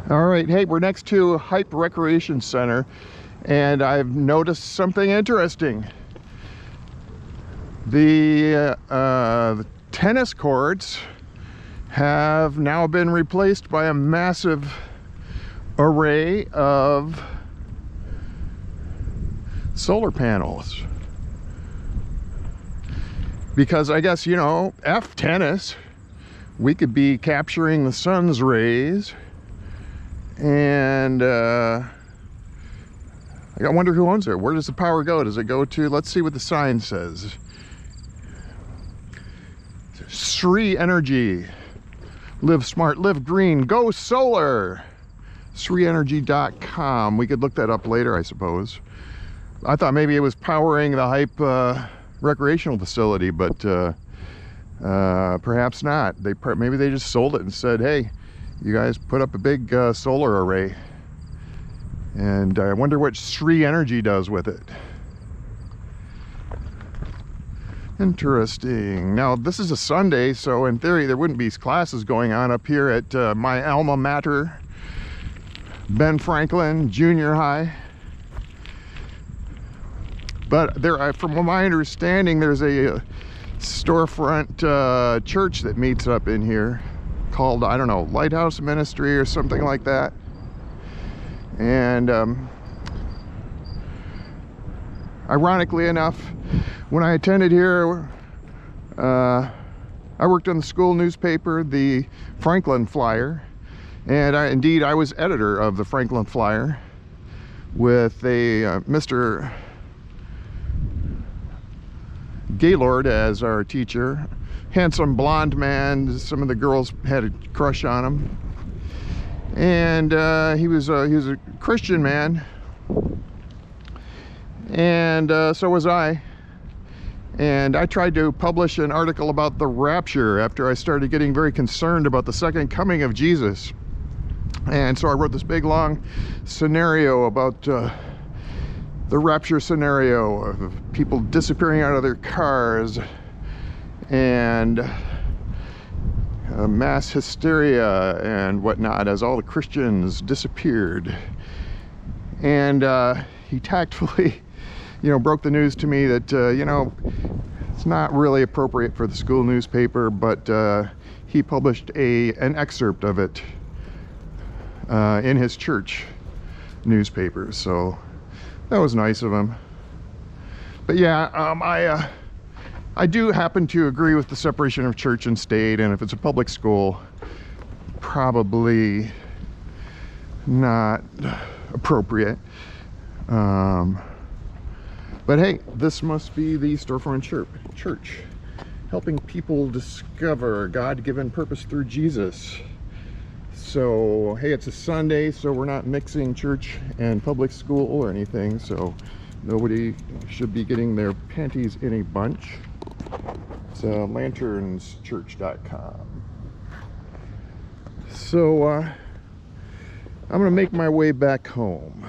All right, hey, we're next to Hype Recreation Center, and I've noticed something interesting. The tennis courts have now been replaced by a massive array of solar panels. Because I guess, you know, F tennis, we could be capturing the sun's rays. And I wonder who owns it. Where does the power go? Does it go to, let's see what the sign says. Sri Energy. Live smart, live green, go solar. SriEnergy.com. We could look that up later, I suppose. I thought maybe it was powering the Hype recreational facility, but perhaps not. Maybe they just sold it and said, hey, you guys put up a big solar array, and I wonder what Sri Energy does with it. Interesting. Now this is a Sunday, so in theory there wouldn't be classes going on up here at my alma mater, Ben Franklin Junior High. But there, from my understanding, there's a storefront church that meets up in here called, I don't know, Lighthouse Ministry or something like that. And ironically enough, when I attended here, I worked on the school newspaper, the Franklin Flyer, and I was editor of the Franklin Flyer with a Mr. Gaylord as our teacher. Handsome blonde man. Some of the girls had a crush on him, and he was a Christian man, and so was I. And I tried to publish an article about the rapture after I started getting very concerned about the second coming of Jesus. And so I wrote this big long scenario about the rapture scenario of people disappearing out of their cars, and mass hysteria and whatnot as all the Christians disappeared. And he tactfully, you know, broke the news to me that, you know, it's not really appropriate for the school newspaper, but he published an excerpt of it in his church newspaper. So that was nice of him. But yeah, I do happen to agree with the separation of church and state, and if it's a public school, probably not appropriate. But hey, this must be the storefront church, helping people discover God-given purpose through Jesus. So hey, it's a Sunday, so we're not mixing church and public school or anything, so nobody should be getting their panties in a bunch. It's lanternschurch.com. So I'm gonna make my way back home.